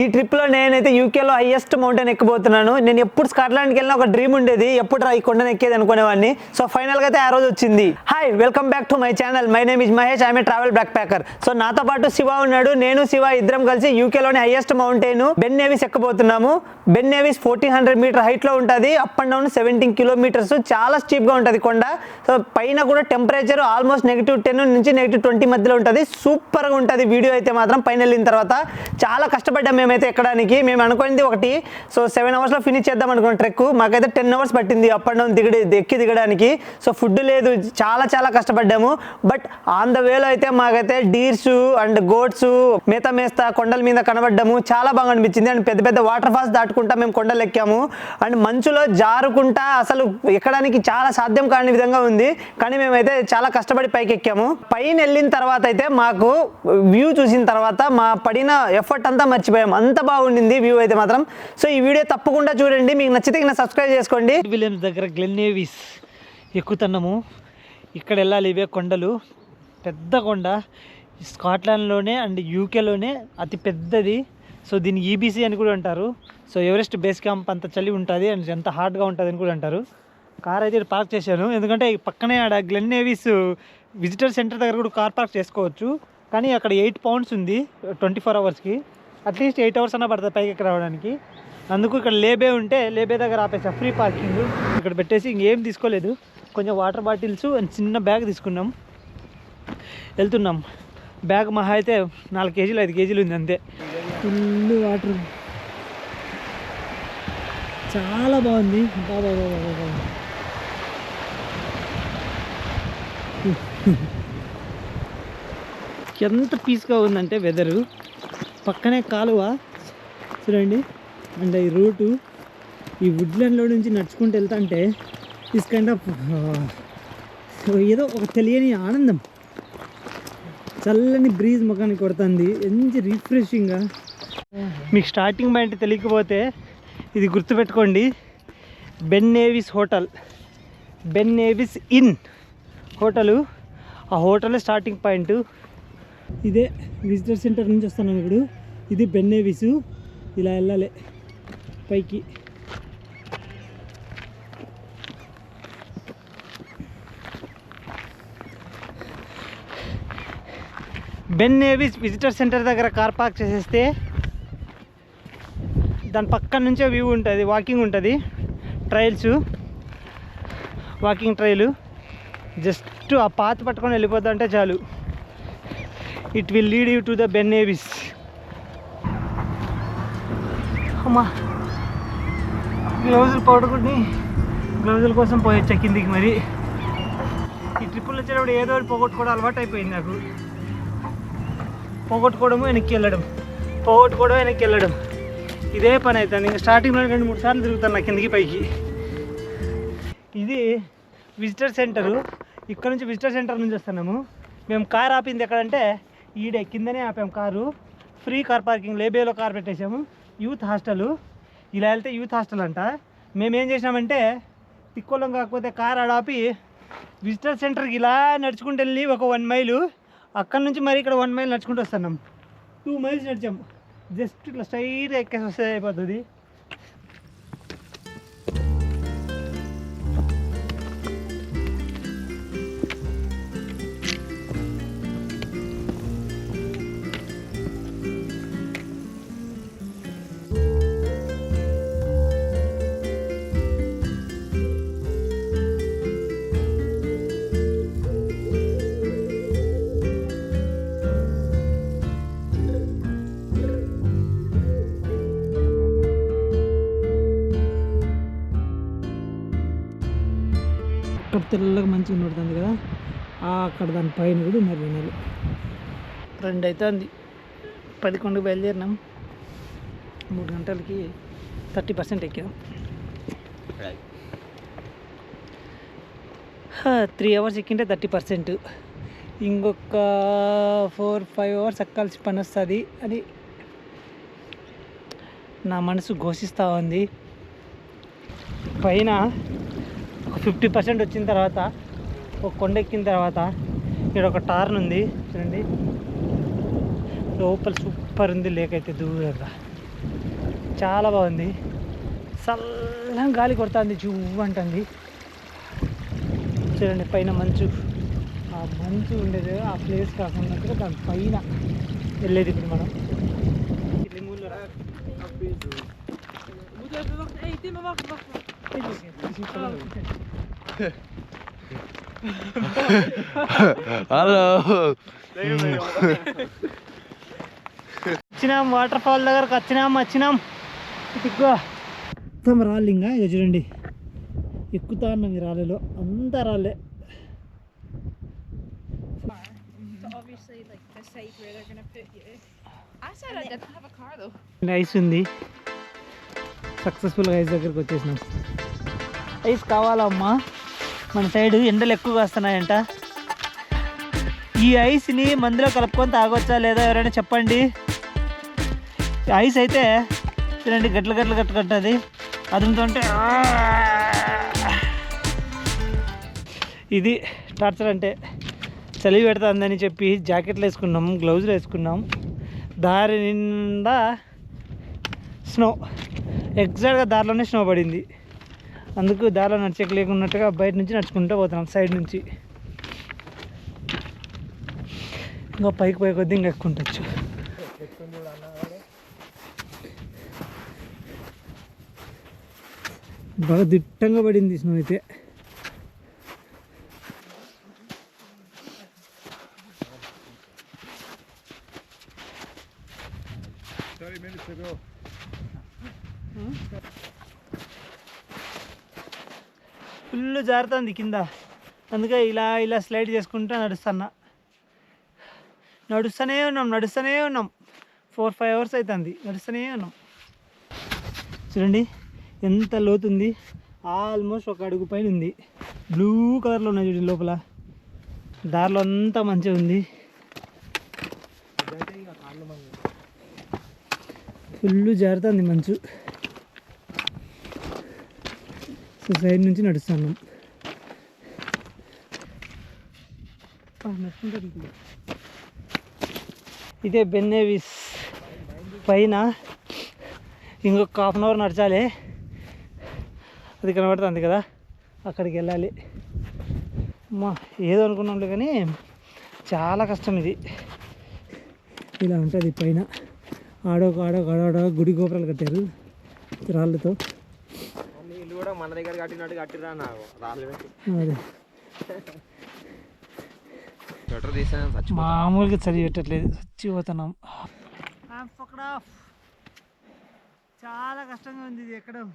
ఈ ట్రిప్లో నేనైతే యూకేలో హైయెస్ట్ మౌంటైన్ ఎక్కబోతున్నాను. నేను ఎప్పుడు స్కాట్లాండ్కి వెళ్ళిన ఒక డ్రీమ్ ఉండేది, ఎప్పుడు ఈ కొండను ఎక్కేది అనుకునేవాడిని. సో ఫైనల్గా అయితే ఆ రోజు వచ్చింది. Hi, welcome back to my channel. My name is Mahesh. I am a travel backpacker. So నాతో పాటు శివ ఉన్నాడు. నేను శివ ఇద్దరం కలిసి యూకేలోని హైయెస్ట్ మౌంటైన్ బెన్ నేవిస్ ఎక్కబోతున్నాము. బెన్ నేవిస్ 1400 మీటర్ హైట్లో ఉంటుంది. Up and down 17 kilometres. చాలా స్టీప్గా ఉంటుంది కొండ. సో పైన కూడా టెంపరేచర్ ఆల్మోస్ట్ -10 నుంచి -20 మధ్యలో ఉంటుంది. సూపర్గా ఉంటుంది. వీడియో అయితే మాత్రం పైన వెళ్ళిన తర్వాత చాలా కష్టపడ్డాం మేమైతే ఎక్కడానికి. మేము అనుకున్నది ఒకటి, సో 7 అవర్స్లో ఫినిష్ చేద్దాం అనుకున్న ట్రెక్. మాకైతే 10 అవర్స్ పట్టింది అప్ అండ్ డౌన్ ఎక్కి దిగడానికి. సో ఫుడ్ లేదు, చాలా కష్టపడ్డాము. బట్ ఆన్ ద వేలో అయితే మాకైతే డీర్స్ అండ్ గోట్స్ మేస్తా కొండల మీద కనబడ్డాము. చాలా బాగా అనిపించింది. అండ్ పెద్ద వాటర్ ఫాల్స్ దాటుకుంటా మేము కొండలు ఎక్కాము. అండ్ మంచులో జారుకుంటా అసలు ఎక్కడానికి చాలా సాధ్యం కాని విధంగా ఉంది. కానీ మేమైతే చాలా కష్టపడి పైకి ఎక్కాము. పైన వెళ్ళిన తర్వాత అయితే మాకు వ్యూ చూసిన తర్వాత మా పడిన ఎఫర్ట్ అంతా మర్చిపోయాం. అంత బాగుండింది వ్యూ అయితే మాత్రం. సో ఈ వీడియో తప్పకుండా చూడండి. మీకు నచ్చితే సబ్స్క్రైబ్ చేసుకోండి. విలియమ్స్ దగ్గర గ్లెన్ నేవిస్ ఎక్కుతున్నాము. ఇక్కడ వెళ్ళాలి. ఇవే కొండలు, పెద్ద కొండ. స్కాట్లాండ్లోనే అండ్ యూకేలోనే అతి పెద్దది. సో దీన్ని ఈబీసీ అని కూడా అంటారు. సో ఎవరెస్ట్ బేస్ క్యాంప్ అంత చలి ఉంటుంది అండ్ ఎంత హాట్గా ఉంటుంది అని కూడా అంటారు. కార్ అయితే పార్క్ చేశాను, ఎందుకంటే పక్కనే ఆడ గ్లెన్ నేవిస్ విజిటర్ సెంటర్ దగ్గర కూడా కార్ పార్క్ చేసుకోవచ్చు. కానీ అక్కడ 8 పౌండ్స్ ఉంది 24 అవర్స్కి. అట్లీస్ట్ 8 అవర్స్ అన్నా పడుతుంది పైకి ఎక్కడ రావడానికి. అందుకు ఇక్కడ లేబే ఉంటే లేబే దగ్గర ఆపేసా, ఫ్రీ పార్కింగ్ ఇక్కడ పెట్టేసి ఇంకేం తీసుకోలేదు. కొంచెం వాటర్ బాటిల్స్ అండ్ చిన్న బ్యాగ్ తీసుకున్నాం, వెళ్తున్నాం. బ్యాగ్ మహా అయితే 4 కేజీలు 5 కేజీలు ఉంది అంతే. ఫుల్ వాటర్, చాలా బాగుంది. బాబా ఎంత పీస్గా ఉందంటే వెదరు. పక్కనే కాలువ చూడండి. అండ్ ఈ రూటు ఈ వుడ్లాండ్లో నుంచి నడుచుకుంటూ వెళ్తా అంటే దిస్ కైండ్ ఆఫ్ ఏదో ఒక తెలియని ఆనందం. చల్లని బ్రీజ్ ముఖానికి కొడుతుంది, మంచి రిఫ్రెషింగ్గా. మీకు స్టార్టింగ్ పాయింట్ తెలియకపోతే ఇది గుర్తుపెట్టుకోండి. Ben నేవిస్ hotel, Ben నేవిస్ in hotel. ఆ హోటల్ స్టార్టింగ్ పాయింట్ ఇదే. విజిటర్ సెంటర్ నుంచి వస్తున్నాం ఇప్పుడు. ఇది బెన్ నేవిస్. ఇలా వెళ్ళాలి పైకి. బెన్ నేవిస్ విజిటర్ సెంటర్ దగ్గర కార్ పార్క్ చేసేస్తే దాని పక్కన నుంచే వ్యూ ఉంటుంది, వాకింగ్ ఉంటుంది, ట్రైల్స్, వాకింగ్ ట్రైలు. జస్ట్ ఆ పాత్ పట్టుకొని వెళ్ళిపోతా అంటే చాలు. It will lead you to the Ben నేవిస్. అమ్మా, గ్లౌజులు పడుకుని గ్లౌజుల కోసం పోయొచ్చా కిందికి. మరి ఈ ట్రిప్పులు వచ్చేటప్పుడు ఏదో పోగొట్టుకోవడం అలవాటు అయిపోయింది నాకు. పోగొట్టుకోవడము వెనక్కి వెళ్ళడం, పోగొట్టుకోవడం వెనక్కి వెళ్ళడం, ఇదే పని అవుతుంది. ఇంకా స్టార్టింగ్లో 2-3 సార్లు తిరుగుతాను నా కిందికి పైకి. ఇది విజిటర్ సెంటరు. ఇక్కడ నుంచి విజిటర్ సెంటర్ నుంచి వస్తున్నాము. మేము కార్ ఆపింది ఎక్కడంటే ఈడే కిందనే ఆపాం కారు. ఫ్రీ కార్ పార్కింగ్, లేబేలో కార్ పెట్టేసాము. యూత్ హాస్టల్, ఇలా వెళ్తే యూత్ హాస్టల్ అంట. మేమేం చేసినామంటే తిక్కోలం కాకపోతే కార్ ఆడాపి విజిటర్ సెంటర్కి ఇలా నడుచుకుంటూ వెళ్ళి ఒక 1 మైలు, అక్కడ నుంచి మరి ఇక్కడ 1 మైల్ నడుచుకుంటూ వస్తున్నాం. 2 మైల్స్ నడిచాము. జస్ట్ ఇట్లా స్ట్రైట్గా ఎక్కేసి వస్తే అయిపోతుంది. అక్కడ తెల్లగా మంచిగా పడుతుంది కదా, అక్కడ దాని పైన కూడా ఉన్నారు జనాలు. 2 అవుతుంది. 11కి బయలుదేరినాం. 3 గంటలకి 30% ఎక్కాం. 3 అవర్స్ ఎక్కింటే 30%. ఇంకొక 4-5 అవర్స్ ఎక్కాల్సి పని వస్తుంది అని నా మనసు ఘోషిస్తూ ఉంది. పైన 50% వచ్చిన తర్వాత ఒక కొండ ఎక్కిన తర్వాత ఇక్కడ ఒక టార్న్ ఉంది చూడండి, లోపల సూపర్ ఉంది లేక్ అయితే దూరంగా. చాలా బాగుంది. చల్లగా గాలి కొడుతుంది, జువ్వు అంటుంది. చూడండి పైన మంచు, ఆ మంచు ఉండేది ఆ ప్లేస్ కాకుండా దాని పైన వెళ్ళేది ఇప్పుడు మనం. హలో వచ్చినాం, వాటర్ ఫాల్ దగ్గరకు వచ్చినాం. ఎక్కువ మొత్తం రాళ్ళు, ఇంకా ఇక చూడండి ఎక్కుతా ఉన్నాం ఈ రాళ్ళలో, అంతా రాళ్ళే. ఐస్ ఉంది, సక్సెస్ఫుల్గా ఐస్ దగ్గరికి వచ్చేసినాం. ఐస్ కావాలమ్మా, మన సైడ్ ఎండలు ఎక్కువగా వస్తున్నాయంట. ఈ ఐస్ని మందులో కలుపుకొని తాగొచ్చా లేదా ఎవరైనా చెప్పండి. ఐస్ అయితే చూడండి గట్ల కట్టుకుంటుంది, అది ఉంటుంటే ఇది టార్చర్. అంటే చలి పెడుతుందని చెప్పి జాకెట్లు వేసుకున్నాం, గ్లౌజులు వేసుకున్నాం. దారి నిండా స్నో, ఎగ్జాక్ట్గా దారిలోనే స్నో పడింది. అందుకు దారిలో నడిచేకి లేకున్నట్టుగా బయట నుంచి నడుచుకుంటూ పోతున్నాం, సైడ్ నుంచి. ఇంకా పైకి కొద్దీ ఇంకా ఎక్కుంటచ్చు. బాగా దిట్టంగా పడింది స్నో అయితే. ఫుల్ జారుతుంది కింద, అందుకే ఇలా స్లైడ్ చేసుకుంటూ నడుస్తూనే ఉన్నాం. 4-5 అవర్స్ అవుతుంది నడుస్తూనే ఉన్నాం. చూడండి ఎంత లోతుంది, ఆల్మోస్ట్ 1 అడుగు పైన ఉంది. బ్లూ కలర్లో ఉన్నాయి చూడండి లోపల. దారిలో అంతా మంచిగా ఉంది, ఫుల్ జారుతుంది మంచు. సో సైడ్ నుంచి నడుస్తున్నాం. ఇదే బెన్ నేవిస్ పైన ఇంకొక 1/2 అవర్ నడచాలి. అది కనబడుతుంది కదా, అక్కడికి వెళ్ళాలి. అమ్మా ఏదో అనుకున్నాంలే కానీ చాలా కష్టం ఇది. ఇలా ఉంటుంది పైన. ఆడోక గుడి గోపురాలు కట్టారు రాళ్ళతో. మన దగ్గర కట్టిరా నాకు అదే మామూలుగా చదివి పెట్టట్లేదు, చచ్చిపోతున్నాం. చాలా కష్టంగా ఉంది ఇది ఎక్కడం.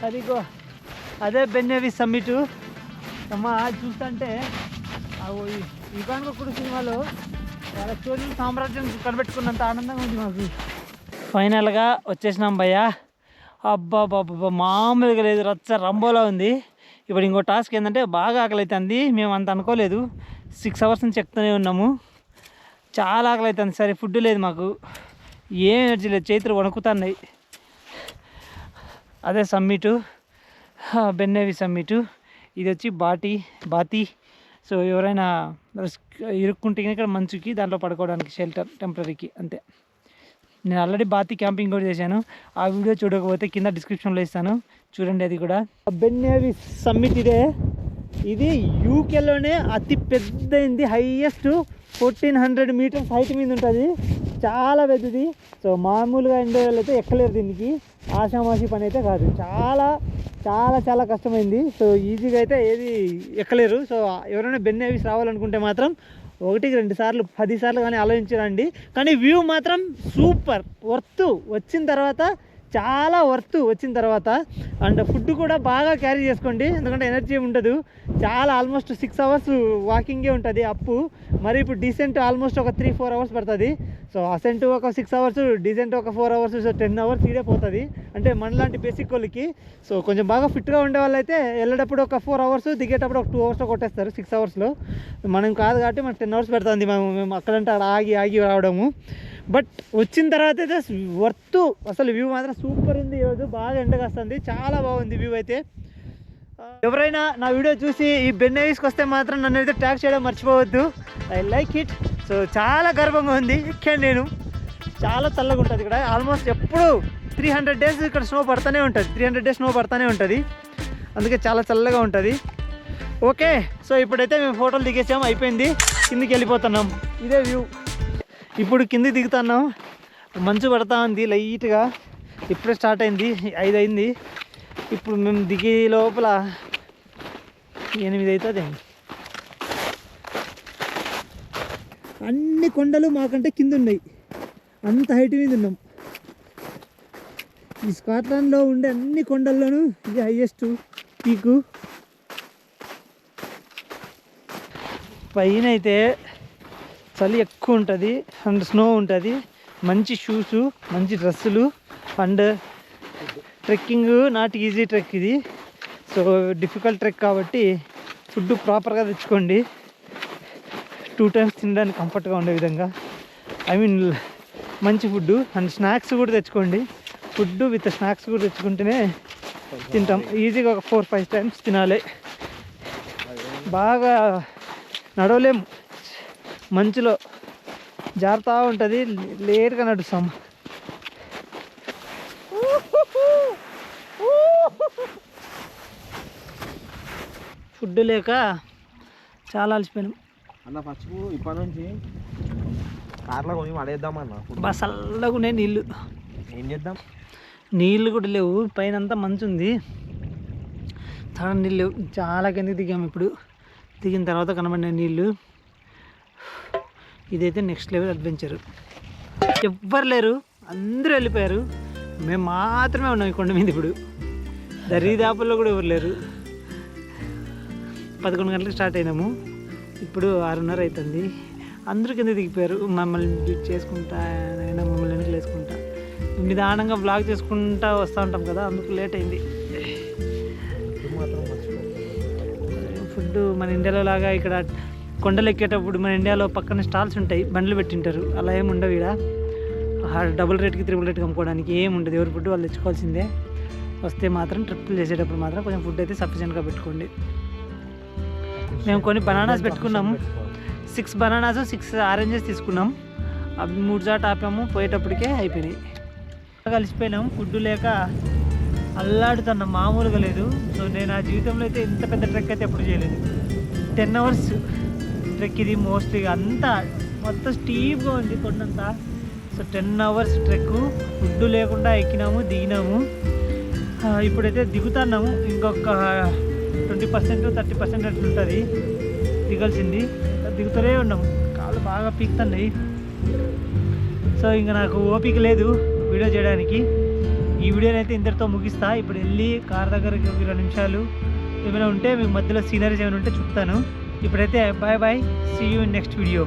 అదిగో అదే బెన్ నేవిస్ సమ్మిట్. అమ్మ చూస్తుంటే యుగానికొకడు సినిమాలో వాళ్ళ చోళుల సామ్రాజ్యం కనిపెట్టుకున్నంత ఆనందంగా ఉంది మాకు. ఫైనల్గా వచ్చేసినాం భయ్యా. అబ్బా మామూలుగా లేదు, రచ్చ రంబోలా ఉంది. ఇప్పుడు ఇంకో టాస్క్ ఏంటంటే బాగా ఆకలి అవుతుంది. మేము అంత అనుకోలేదు, 6 అవర్స్ నుంచి ఎక్కుతూనే ఉన్నాము. చాలా ఆకలి అవుతుంది. సరే ఫుడ్ లేదు మాకు, ఏం ఎనర్జీ లేదు, చేతులు వణుకుతున్నాయి. అదే సమ్మిటు, బెన్ నేవిస్ సమ్మిటు. ఇది వచ్చి బాతి. సో ఎవరైనా ఇరుక్కుంటే ఇక్కడ మంచుకి దాంట్లో పడుకోవడానికి షెల్టర్ టెంపరీకి అంతే. నేను ఆల్రెడీ బాతి క్యాంపింగ్ కూడా చేశాను, ఆ వీడియో చూడకపోతే కింద డిస్క్రిప్షన్లో ఇస్తాను, చూడండి అది కూడా. బెన్ నేవిస్ సమ్మిట్ ఇది యూకేలోనే అతి పెద్దది, హైయెస్ట్ 1400 మీటర్స్ హైట్ మీద ఉంటుంది, చాలా పెద్దది. సో మామూలుగా ఇండియాలో అయితే ఎక్కలేరు దీనికి, ఆషామాషి పని అయితే కాదు, చాలా చాలా చాలా కష్టమైంది. సో ఈజీగా అయితే ఏది ఎక్కలేరు. సో ఎవరైనా బెన్ నేవిస్ రావాలనుకుంటే మాత్రం 1-2 సార్లు 10 సార్లు కానీ ఆలోచించరండి. కానీ వ్యూ మాత్రం సూపర్ వర్త్. వచ్చిన తర్వాత చాలా వర్త్ వచ్చిన తర్వాత. అండ్ ఫుడ్ కూడా బాగా క్యారీ చేసుకోండి, ఎందుకంటే ఎనర్జీ ఉండదు. చాలా ఆల్మోస్ట్ 6 అవర్స్ వాకింగే ఉంటుంది అప్పు. మరి ఇప్పుడు డీసెంట్ ఆల్మోస్ట్ ఒక 3-4 అవర్స్ పడుతుంది. సో అసెంట్ ఒక 6 అవర్స్, డీసెంట్ ఒక 4 అవర్స్, సో 10 అవర్స్ ఈడే పోతుంది. అంటే మనలాంటి బేసిక్ వాళ్ళకి. సో కొంచెం బాగా ఫిట్గా ఉండే వాళ్ళు అయితే వెళ్ళేటప్పుడు ఒక 4 అవర్స్, దిగేటప్పుడు ఒక 2 అవర్స్లో కొట్టేస్తారు 6 అవర్స్లో. మనం కాదు కాబట్టి మనకు 10 అవర్స్ పెడుతుంది మేము అక్కడంటే అక్కడ ఆగి రావడము. బట్ వచ్చిన తర్వాత అయితే వర్త్. అసలు వ్యూ మాత్రం సూపర్ ఉంది. ఈరోజు బాగా ఎండగా వస్తుంది, చాలా బాగుంది వ్యూ అయితే. ఎవరైనా నా వీడియో చూసి ఈ బెన్నెవిస్కి వస్తే మాత్రం నన్ను అయితే ట్యాగ్ చేయడం మర్చిపోవద్దు. I like it. సో చాలా గర్వంగా ఉంది. ఎక్కాను నేను. చాలా చల్లగా ఉంటుంది ఇక్కడ. ఆల్మోస్ట్ ఎప్పుడు 300 డేస్ ఇక్కడ స్నో పడుతూనే ఉంటుంది. 300 డేస్ స్నో పడుతూనే ఉంటుంది. అందుకే చాలా చల్లగా ఉంటుంది. ఓకే, సో ఇప్పుడైతే మేము ఫోటోలు దిగేసాము, అయిపోయింది. కిందికి వెళ్ళిపోతున్నాం. ఇదే వ్యూ. ఇప్పుడు కిందికి దిగుతున్నాం. మంచు పడతా ఉంది లైట్గా. ఇప్పుడే స్టార్ట్ అయింది, 5 అయింది. ఇప్పుడు మేము దిగే లోపల 8 అవుతుంది. అన్ని కొండలు మాకంటే కింద ఉన్నాయి. అంత హైట్ మీద ఉన్నాం. ఈ స్కాట్లాండ్లో ఉండే అన్ని కొండల్లోనూ ఇది హైయెస్ట్ పీకు. పైన అయితే చలి ఎక్కువ ఉంటుంది అండ్ స్నో ఉంటుంది. మంచి షూస్, మంచి డ్రెస్సులు and trekking not easy trek ఇది. సో డిఫికల్ట్ ట్రెక్ కాబట్టి ఫుడ్ ప్రాపర్గా తెచ్చుకోండి. 2 times తినడానికి కంఫర్ట్గా ఉండే విధంగా. ఐ మీన్ మంచి ఫుడ్ అండ్ స్నాక్స్ కూడా తెచ్చుకోండి. ఫుడ్ విత్ స్నాక్స్ కూడా తెచ్చుకుంటేనే తింటాం. ఈజీగా ఒక 4-5 times తినాలి. బాగా నడవలేము, మంచులో జారుతూ ఉంటుంది. లేట్గా నడుస్తాం. ఫుడ్ లేక చాలా అలసిపోయినాం అన్న. ఫస్ట్ ఇప్పటి నుంచి కార్లో కొని పడేద్దామన్న. బాగా చల్లగా ఉన్నాయి నీళ్ళు. ఏం చేద్దాం? నీళ్ళు కూడా లేవు. పైన అంతా మంచు ఉంది. చాలా నీళ్ళు లేవు. చాలా కిందకి దిగాము. ఇప్పుడు దిగిన తర్వాత కనబడిన నీళ్ళు. ఇదైతే నెక్స్ట్ లెవెల్ అడ్వెంచర్. ఎవ్వరు లేరు, అందరూ వెళ్ళిపోయారు. మేము మాత్రమే ఉన్నాం ఈ కొండ మీద. ఇప్పుడు దరిదాపుల్లో కూడా ఎవరు లేరు. 11 గంటలకు స్టార్ట్ అయినాము. ఇప్పుడు 6:30 అవుతుంది. అందరూ కింద దిగిపోయారు. మమ్మల్ని చేసుకుంటా, అయినా మమ్మల్ని వెనక్కి వేసుకుంటా నిదానంగా బ్లాగ్ చేసుకుంటా వస్తూ ఉంటాం కదా, అందుకు లేట్ అయింది. ఫుడ్ మన ఇండియాలో లాగా ఇక్కడ కొండలు ఎక్కేటప్పుడు మన ఇండియాలో పక్కన స్టాల్స్ ఉంటాయి, బండ్లు పెట్టింటారు. అలా ఏమి ఉండవు. ఇక్కడ డబుల్ రేట్కి 3 రేట్కి అమ్ముకోవడానికి ఏమి ఉండదు. ఎవరి ఫుడ్ వాళ్ళు తెచ్చుకోవాల్సిందే. వస్తే మాత్రం ట్రిప్పులు చేసేటప్పుడు మాత్రం కొంచెం ఫుడ్ అయితే సఫిషియెంట్గా పెట్టుకోండి. మేము కొన్ని బనానాస్ పెట్టుకున్నాము. 6 బనానాస్ 6 ఆరెంజెస్ తీసుకున్నాం. అవి 3 చాట ఆపాము. పోయేటప్పటికే అయిపోయినాయి. కలిసిపోయినాం. ఫుడ్ లేక అల్లాడుతున్నాం, మామూలుగా లేదు. సో నేను ఆ జీవితంలో అయితే ఇంత పెద్ద ట్రెక్ అయితే ఎప్పుడు చేయలేదు. 10 hours ట్రెక్ ఇది. మోస్ట్లీగా అంతా మొత్తం స్టీప్గా ఉంది కొండంతా. So 10 hours trek. ఫుడ్ లేకుండా ఎక్కినాము, దిగినాము. ఇప్పుడైతే దిగుతున్నాము. ఇంకొక 20% 30% అట్లా ఉంటుంది దిగాల్సింది. దిగుతూనే ఉన్నాం. కాళ్ళు బాగా పీకుతున్నాయి. సో ఇంకా నాకు ఓపిక లేదు వీడియో చేయడానికి. ఈ వీడియోని అయితే ఇంతటితో ముగిస్తా. ఇప్పుడు వెళ్ళి కార్ దగ్గరికి 20 నిమిషాలు ఏమైనా ఉంటే మీకు మధ్యలో సీనరీస్ ఏమైనా ఉంటే చూపుతాను. ఇప్పుడైతే bye bye. See you in next video.